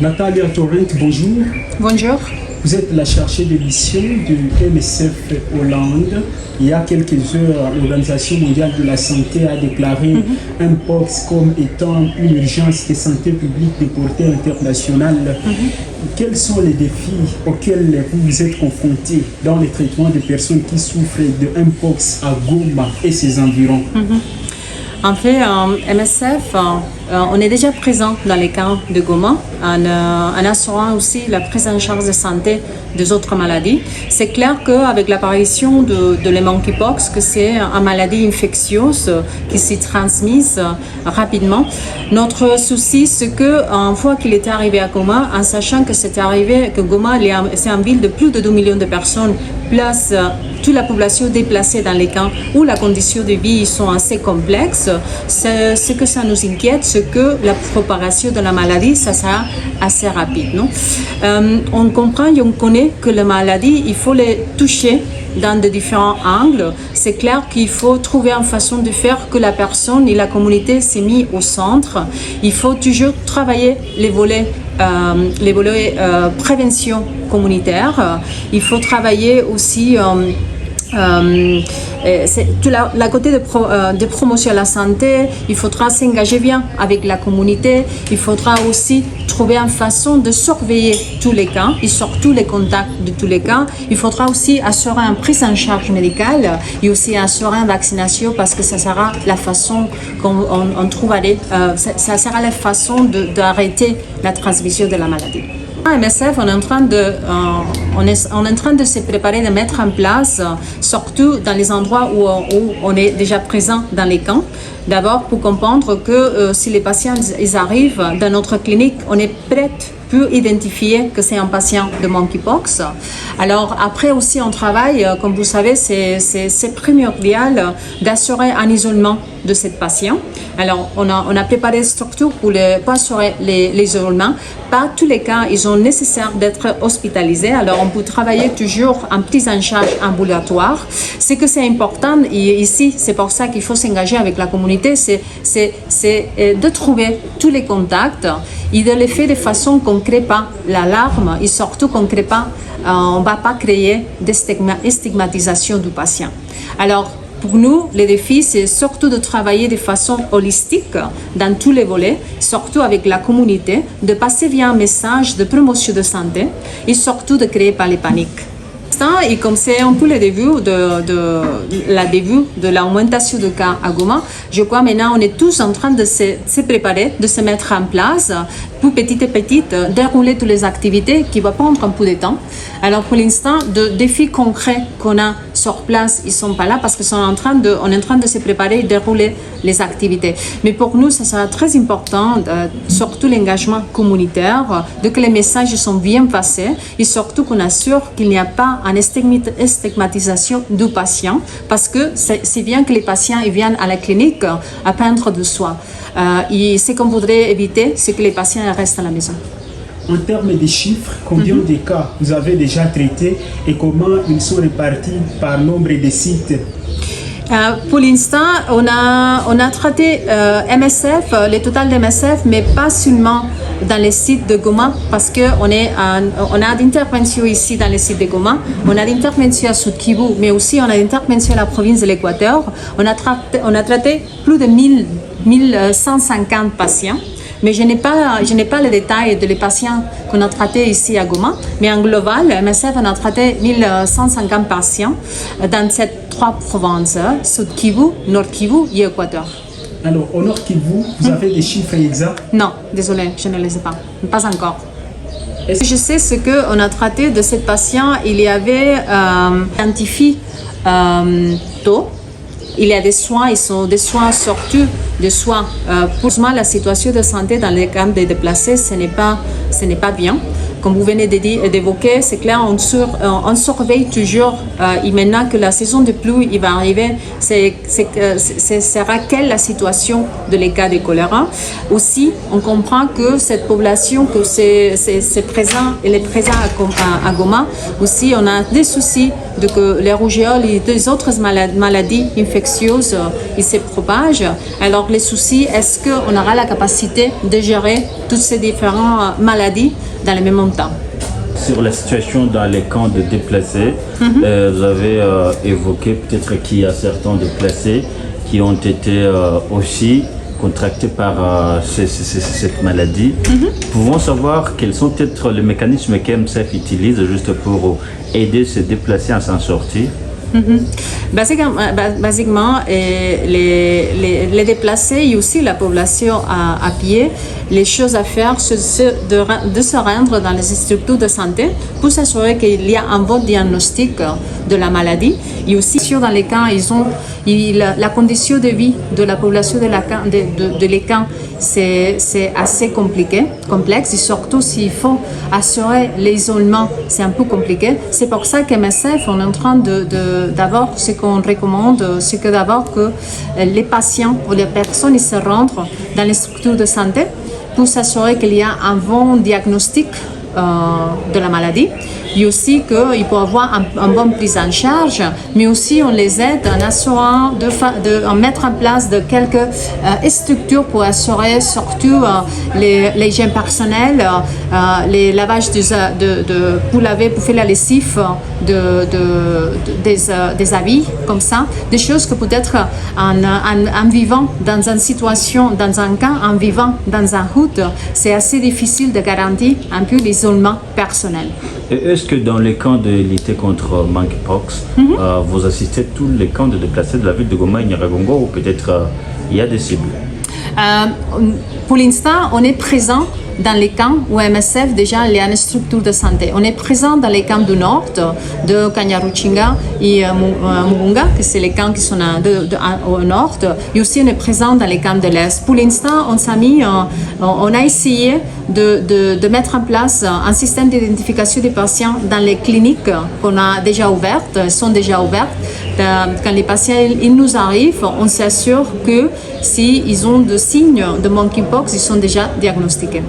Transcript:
Natalia Torrent, bonjour. Bonjour. Vous êtes la chargée de mission du MSF Hollande. Il y a quelques heures, l'Organisation mondiale de la santé a déclaré Mpox comme étant une urgence de santé publique de portée internationale. Quels sont les défis auxquels vous vous êtes confrontés dans le traitement des personnes qui souffrent de Mpox à Goma et ses environs? En fait, MSF, on est déjà présent dans les camps de Goma en assurant aussi la prise en charge de santé des autres maladies. C'est clair qu'avec l'apparition de la monkeypox, que c'est une maladie infectieuse qui s'est transmise rapidement, notre souci c'est qu'une fois qu'il est arrivé à Goma, en sachant que c'est arrivé, que Goma c'est une ville de plus de 2 millions de personnes, plus toute la population déplacée dans les camps où la condition de vie sont assez complexes, ce que ça nous inquiète, c'est que la propagation de la maladie, ça sera assez rapide. Non? On comprend et on connaît que la maladie, il faut les toucher dans de différents angles. C'est clair qu'il faut trouver une façon de faire que la personne et la communauté s'est mis au centre. Il faut toujours travailler les volets prévention communautaire. Il faut travailler aussi tout la côté de promotion de la santé. Il faudra s'engager bien avec la communauté. Il faudra aussi trouver une façon de surveiller tous les cas et surtout les contacts de tous les cas. Il faudra aussi assurer une prise en charge médicale et aussi assurer une vaccination parce que ça sera la façon qu'on trouvera, ça sera la façon d'arrêter la transmission de la maladie. À MSF, on est en train de se préparer, de mettre en place, surtout dans les endroits où on est déjà présent dans les camps. D'abord, pour comprendre que si les patients ils arrivent dans notre clinique, on est prêt pour identifier que c'est un patient de monkeypox. Alors après aussi on travaille, comme vous savez, c'est primordial d'assurer un isolement de ce patient. Alors on a préparé une structure pour assurer l'isolement. Pas tous les cas, ils sont nécessaires d'être hospitalisés. Alors on peut travailler toujours en prise en charge ambulatoire. Ce que c'est important, et ici c'est pour ça qu'il faut s'engager avec la communauté, c'est de trouver tous les contacts et de les faire de façon qu'on ne crée pas l'alarme et surtout qu'on ne crée pas, on ne va pas créer de stigmatisation du patient. Alors, pour nous, le défi, c'est surtout de travailler de façon holistique dans tous les volets, surtout avec la communauté, de passer via un message de promotion de santé et surtout de créer pas les paniques. Et comme c'est un peu le début de l'augmentation de cas à Goma, je crois maintenant on est tous en train de se préparer, de se mettre en place pour petit à petit dérouler toutes les activités qui vont prendre un peu de temps. Alors pour l'instant, de défis concrets qu'on a sur place, ils ne sont pas là parce qu'on est en train de se préparer et dérouler les activités. Mais pour nous, ça sera très important, surtout l'engagement communautaire, de que les messages sont bien passés et surtout qu'on assure qu'il n'y a pas une stigmatisation du patient parce que c'est bien que les patients ils viennent à la clinique à prendre de soins. Et ce qu'on voudrait éviter, c'est que les patients restent à la maison. En termes de chiffres, combien de cas vous avez déjà traités et comment ils sont répartis par nombre de sites? Pour l'instant, on a traité MSF, le total de MSF, mais pas seulement dans les sites de Goma, parce qu'on a d'interventions ici dans les sites de Goma, on a d'interventions à Sud Kivu, mais aussi on a d'interventions à la province de l'Équateur. On a traité plus de 1150 patients. Mais je n'ai pas le détail des patients qu'on a traités ici à Goma. Mais en global, MSF on a traité 1150 patients dans ces 3 provinces, Sud Kivu, Nord Kivu et Équateur. Alors, au Nord Kivu, vous avez des chiffres exacts? Non, désolé, je ne les ai pas. Pas encore. Je sais ce qu'on a traité de ces patients. Il y avait identifié tôt. Il y a des soins, ils sont des soins surtout des soins. Pour moi, la situation de santé dans les camps de déplacés, ce n'est pas bien. comme vous venez d'évoquer, c'est clair, on surveille toujours. Et maintenant que la saison de pluie il va arriver, sera quelle la situation de les cas de choléra. Aussi, on comprend que cette population, que c'est présent, elle est présente à Goma. Aussi, on a des soucis de que les rougeoles et des autres maladies infectieuses, ils se propagent. Alors, les soucis, est-ce qu'on aura la capacité de gérer toutes ces différentes maladies dans le même temps? Sur la situation dans les camps de déplacés, vous avez évoqué peut-être qu'il y a certains déplacés qui ont été aussi contractés par cette maladie. Pouvons savoir quels sont peut-être les mécanismes qu'MSF utilise juste pour aider ces déplacés à s'en sortir? Basiquement, les déplacés et aussi la population à pied, les choses à faire, c'est de se rendre dans les structures de santé pour s'assurer qu'il y a un bon diagnostic de la maladie. Et aussi, dans les camps, la condition de vie de la population de les camps, c'est assez complexe. Et surtout, s'il faut assurer l'isolement, c'est un peu compliqué. C'est pour ça qu'MSF, on est en train d'abord, ce qu'on recommande, c'est que d'abord que les patients ou les personnes ils se rendent dans les structures de santé pour s'assurer qu'il y a un bon diagnostic de la maladie, et aussi qu'il peut avoir une bonne prise en charge, mais aussi on les aide en assurant en mettre en place de quelques structures pour assurer surtout les hygiènes personnelles, les lavages pour faire la lessive des habits, comme ça, des choses que peut-être en vivant dans une situation, dans un camp, en vivant dans un route, c'est assez difficile de garantir un peu l'isolement personnel. Et est-ce que dans les camps de lutte contre monkeypox, vous assistez tous les camps de déplacés de la ville de Goma et Nyiragongo, ou peut-être il y a des cibles? Pour l'instant, on est présent dans les camps où MSF déjà il y a une structure de santé. On est présent dans les camps du nord, de Kanyaruchinga et Mugunga, que c'est les camps qui sont au nord. Et aussi on est présent dans les camps de l'est. Pour l'instant, on a essayé de mettre en place un système d'identification des patients dans les cliniques qu'on a déjà ouvertes, sont déjà ouvertes. Quand les patients ils nous arrivent, on s'assure que s'ils ont des signes de monkeypox, ils sont déjà diagnostiqués.